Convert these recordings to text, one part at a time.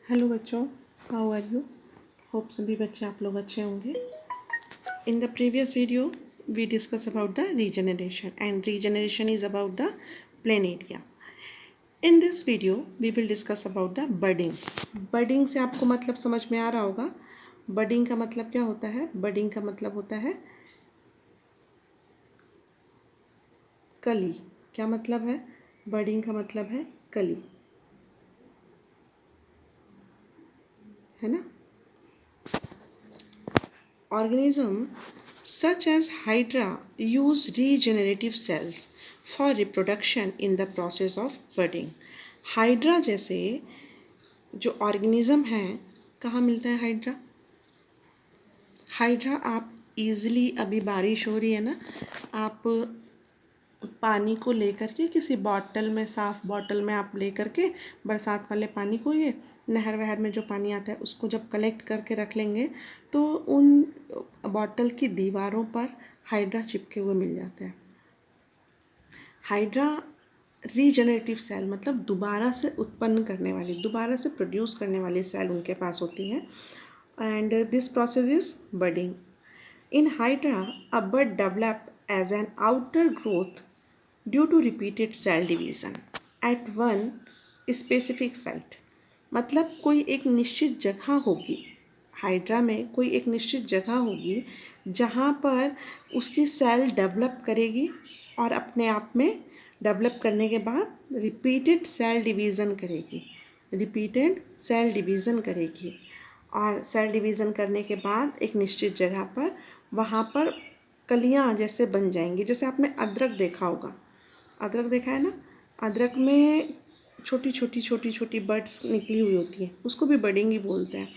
Hello बच्चों, how are you? Hope सभी बच्चे आप लोग अच्छे होंगे। In the previous video we discuss about the regeneration and regeneration is about the planaria. In this video we will discuss about the budding. Budding से आपको मतलब समझ में आ रहा होगा। बडिंग का मतलब क्या होता है? बडिंग का मतलब होता है कली। क्या मतलब है? बडिंग का मतलब है कली, है ना। Organisms such as Hydra use regenerative cells for reproduction in the process of budding. Hydra जैसे जो ऑर्गेनिज्म हैं, कहाँ मिलता है हाइड्रा? हाइड्रा आप इजीली, अभी बारिश हो रही है ना, आप पानी को लेकर के किसी बॉटल में, साफ़ बॉटल में आप लेकर के बरसात वाले पानी को, ये नहर वहर में जो पानी आता है उसको जब कलेक्ट करके रख लेंगे तो उन बॉटल की दीवारों पर हाइड्रा चिपके हुए मिल जाते हैं। हाइड्रा रीजनरेटिव सेल मतलब दोबारा से उत्पन्न करने वाली, दोबारा से प्रोड्यूस करने वाली सेल उनके पास होती हैं। And this process is budding. In Hydra, a bud develops as an outer growth due to repeated cell division at one specific site. मतलब कोई एक निश्चित जगह होगी, हाइड्रा में कोई एक निश्चित जगह होगी जहाँ पर उसकी सेल डेवलप करेगी और अपने आप में डेवलप करने के बाद रिपीटेड सेल डिवीज़न करेगी, रिपीटेड सेल डिवीज़न करेगी। और सेल डिवीज़न करने के बाद एक निश्चित जगह पर वहाँ पर कलियाँ जैसे बन जाएंगी। जैसे आपने अदरक देखा होगा, अदरक देखा है ना, अदरक में छोटी छोटी छोटी छोटी बड्स निकली हुई होती हैं, उसको भी बडिंग ही बोलते हैं।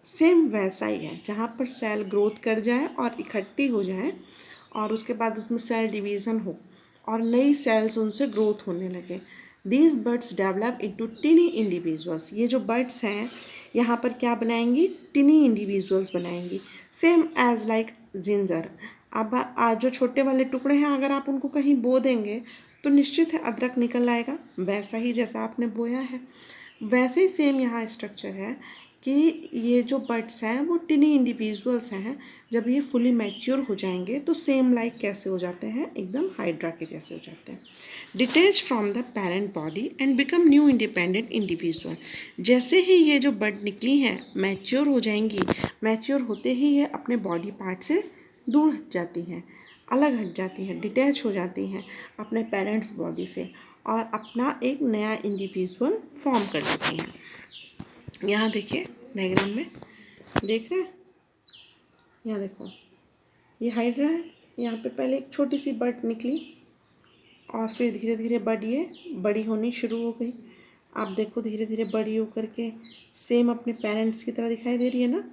सेम वैसा ही है, जहाँ पर सेल ग्रोथ कर जाए और इकट्ठी हो जाए और उसके बाद उसमें सेल डिवीज़न हो और नई सेल्स उनसे ग्रोथ होने लगे। These birds develop into टिनी individuals. ये जो बर्ड्स हैं यहाँ पर क्या बनाएंगी? टिनी इंडिविजुअल्स बनाएंगी, सेम एज लाइक जिंजर। अब आज जो छोटे वाले टुकड़े हैं, अगर आप उनको कहीं बो देंगे तो निश्चित है अदरक निकल आएगा, वैसा ही जैसा आपने बोया है। वैसे ही सेम यहाँ स्ट्रक्चर है कि ये जो बर्ड्स हैं वो टिनी इंडिविजुअल्स हैं। जब ये फुली मैच्योर हो जाएंगे तो सेम लाइक कैसे हो जाते हैं? एकदम हाइड्रा के जैसे हो जाते हैं। Detach from the parent body and become new independent individual. जैसे ही ये जो बर्ड निकली हैं मैच्योर हो जाएंगी, मैच्योर होते ही ये अपने बॉडी पार्ट से दूर हट जाती हैं, अलग हट जाती हैं, डिटैच हो जाती हैं अपने पेरेंट्स बॉडी से और अपना एक नया इंडिविजुअल फॉर्म कर लेती हैं। यहाँ देखिए डायग्राम में, देख रहे हैं? यहाँ देखो, ये हाइड्रा है। यहाँ पे पहले एक छोटी सी बर्ड निकली और फिर धीरे धीरे बर्ड ये बड़ी होनी शुरू हो गई। आप देखो धीरे धीरे बड़ी होकर के सेम अपने पेरेंट्स की तरह दिखाई दे रही है ना।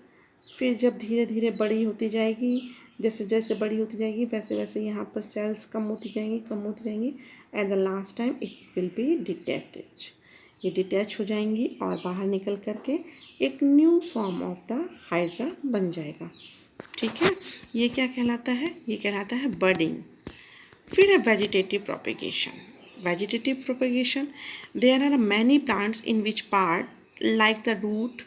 फिर जब धीरे धीरे बड़ी होती जाएगी, जैसे जैसे बड़ी होती जाएगी वैसे वैसे यहाँ पर सेल्स कम होती जाएंगी, कम होती जाएंगी। At the last time it will be detach. ये डिटैच हो जाएंगी और बाहर निकल करके एक new form of the hydra बन जाएगा। ठीक है, ये क्या कहलाता है? ये कहलाता है बडिंग। फिर है vegetative propagation. Vegetative propagation, there are many plants in which part like the root,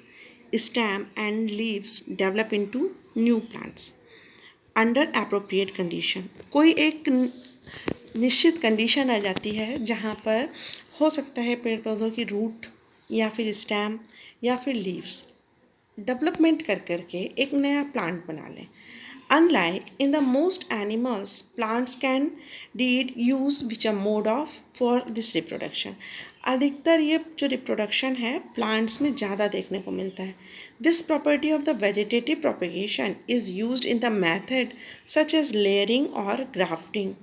stem and leaves develop into new plants under appropriate condition. कोई एक निश्चित कंडीशन आ जाती है जहाँ पर हो सकता है पेड़ पौधों की रूट या फिर स्टेम या फिर लीव्स डेवलपमेंट कर करके एक नया प्लांट बना लें। Unlike in the most animals, plants can indeed use which a mode of for this reproduction. अधिकतर ये जो रिप्रोडक्शन है प्लांट्स में ज़्यादा देखने को मिलता है। This property of the vegetative propagation is used in the method such as layering or grafting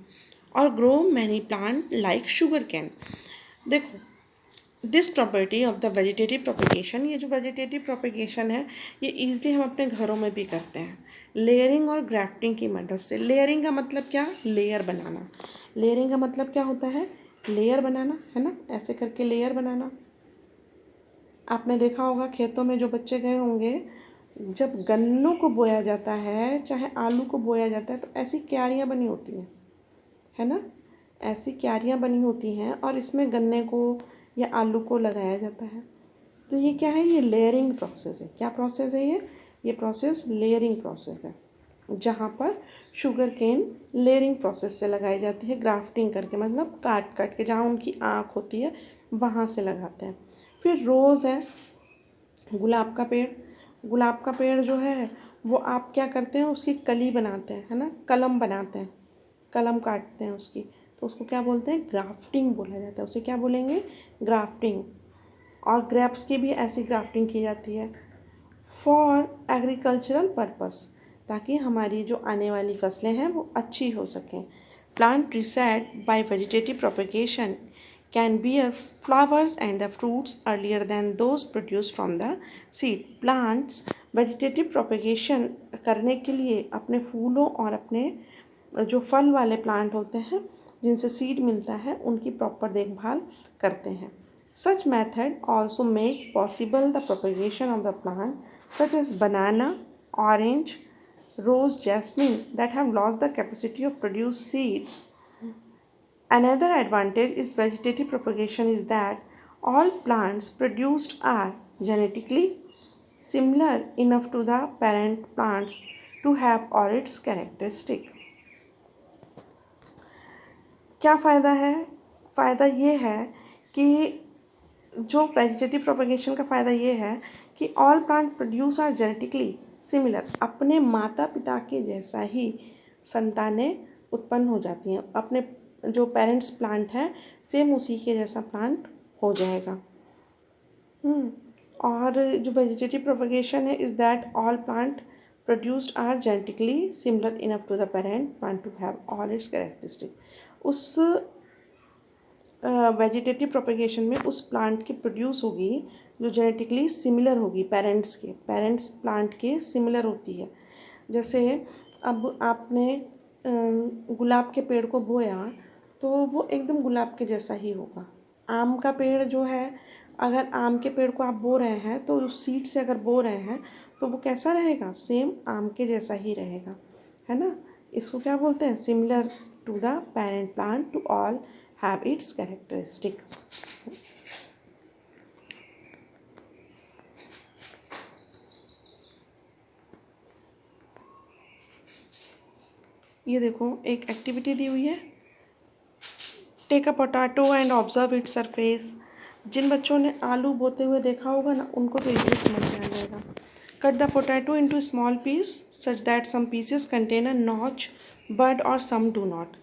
or grow many plant like sugarcane. देखो, this property of the vegetative propagation, ये जो वेजिटेटिव प्रोपेगेशन है ये ईजिली हम अपने घरों में भी करते हैं लेयरिंग और ग्राफ्टिंग की मदद से। लेयरिंग का मतलब क्या? लेयर बनाना। लेयरिंग का मतलब क्या होता है? लेयर बनाना, है ना, ऐसे करके लेयर बनाना। आपने देखा होगा खेतों में जो बच्चे गए होंगे, जब गन्नों को बोया जाता है चाहे आलू को बोया जाता है तो ऐसी क्यारियाँ बनी होती हैं, है ना, ऐसी क्यारियाँ बनी होती हैं और इसमें गन्ने को या आलू को लगाया जाता है। तो ये क्या है, ये लेयरिंग प्रोसेस है। क्या प्रोसेस है ये प्रोसेस लेयरिंग प्रोसेस है, जहाँ पर शुगर केन लेयरिंग प्रोसेस से लगाई जाती है, ग्राफ्टिंग करके, मतलब काट काट के, जहाँ उनकी आँख होती है वहाँ से लगाते हैं। फिर रोज़ है, गुलाब का पेड़। गुलाब का पेड़ जो है वो आप क्या करते हैं, उसकी कली बनाते हैं, है ना, कलम बनाते हैं, कलम काटते हैं उसकी, तो उसको क्या बोलते हैं, ग्राफ्टिंग बोला जाता है। उसे क्या बोलेंगे, ग्राफ्टिंग। और ग्रेप्स की भी ऐसी ग्राफ्टिंग की जाती है फॉर एग्रीकल्चरल पर्पस, ताकि हमारी जो आने वाली फसलें हैं वो अच्छी हो सकें। Plant reset bye vegetative propagation can bear flowers and the fruits earlier than those produced from the seed. Plants vegetative propagation करने के लिए अपने फूलों और अपने जो फल वाले प्लांट होते हैं जिनसे सीड मिलता है उनकी प्रॉपर देखभाल करते हैं। Such method also make possible the propagation of the plant such as banana, orange, rose, jasmine that have lost the capacity of produce seeds. Another advantage is vegetative propagation is that all plants produced are genetically similar enough to the parent plants to have all its characteristic. क्या फ़ायदा है? फ़ायदा ये है कि जो vegetative propagation का फ़ायदा ये है कि all plant produce are genetically similar, अपने माता पिता के जैसा ही संतानें उत्पन्न हो जाती हैं। अपने जो पेरेंट्स प्लांट हैं सेम उसी के जैसा प्लांट हो जाएगा। और जो वेजिटेटिव प्रोपगेशन है is that all plant produced are genetically similar enough to the parent plant to have all its characteristic. उस वेजिटेटिव प्रोपगेशन में उस प्लांट की प्रोड्यूस होगी जो जेनेटिकली सिमिलर होगी, पेरेंट्स प्लांट के सिमिलर होती है। जैसे अब आपने गुलाब के पेड़ को बोया तो वो एकदम गुलाब के जैसा ही होगा। आम का पेड़ जो है, अगर आम के पेड़ को आप बो रहे हैं तो उस सीड से अगर बो रहे हैं तो वो कैसा रहेगा, सेम आम के जैसा ही रहेगा, है ना। इसको क्या बोलते हैं, similar to the parent plant to all have its characteristic. ये देखो एक एक्टिविटी दी हुई है, take a potato and observe its surface. जिन बच्चों ने आलू बोते हुए देखा होगा ना उनको तो इजीली समझ में आ जाएगा। Cut the potato into small piece such that some pieces contain a notch bud और सम डू नॉट।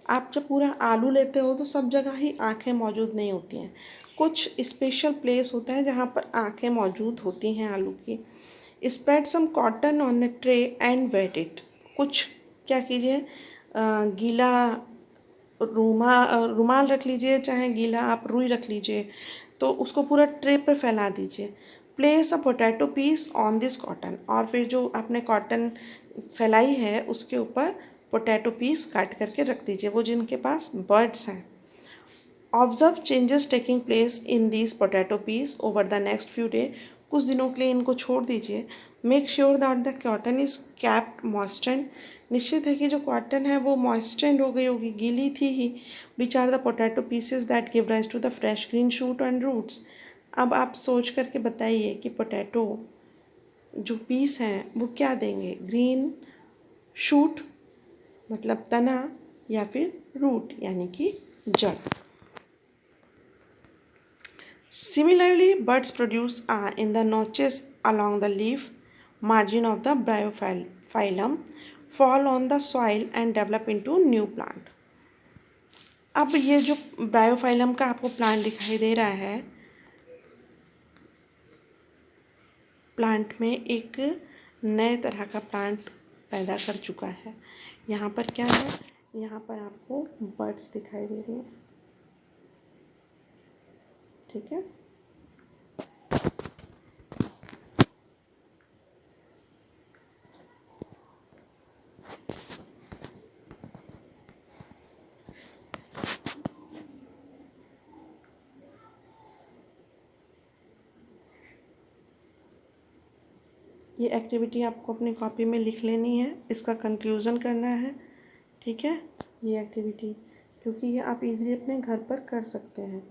आप जब पूरा आलू लेते हो तो सब जगह ही आँखें मौजूद नहीं होती हैं, कुछ स्पेशल प्लेस होता है जहाँ पर आँखें मौजूद होती हैं आलू की। Spread some cotton on a tray and wet it. कुछ क्या कीजिए, गीला रुमाल रख लीजिए, चाहे गीला आप रुई रख लीजिए, तो उसको पूरा ट्रे पर फैला दीजिए। Place a potato piece on this cotton, और फिर जो आपने कॉटन फैलाई है उसके ऊपर पोटैटो पीस काट करके रख दीजिए, वो जिनके पास बर्ड्स हैं। Observe changes taking place in this potato piece over the next few day. कुछ दिनों के लिए इनको छोड़ दीजिए। Make sure that the cotton is kept moistened. निश्चित है कि जो कॉटन है वो मॉइस्टेंड हो गई होगी, गीली थी ही। Which are the potato pieces that give rise to the fresh green shoot and roots. अब आप सोच करके बताइए कि पोटैटो जो पीस हैं वो क्या देंगे, ग्रीन शूट मतलब तना, या फिर रूट यानी कि जड़। Similarly, buds produce in the notches along the leaf margin of the bryophyllum fall on the soil and develop into new plant. अब ये जो ब्रायोफाइलम का आपको प्लांट दिखाई दे रहा है, प्लांट में एक नए तरह का प्लांट पैदा कर चुका है। यहाँ पर क्या है, यहाँ पर आपको बर्ड्स दिखाई दे रही हैं, ठीक है। ये एक्टिविटी आपको अपनी कॉपी में लिख लेनी है, इसका कंक्लूज़न करना है, ठीक है। ये एक्टिविटी क्योंकि ये आप इजीली अपने घर पर कर सकते हैं।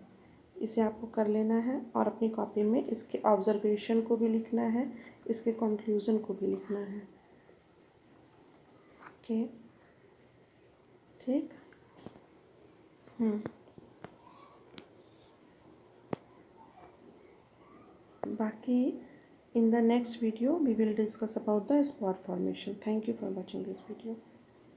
इसे आपको कर लेना है और अपनी कॉपी में इसके ऑब्जर्वेशन को भी लिखना है, इसके कंक्लूज़न को भी लिखना है। ओके, ठीक। बाकी in the next video we will discuss about the spore formation. Thank you for watching this video.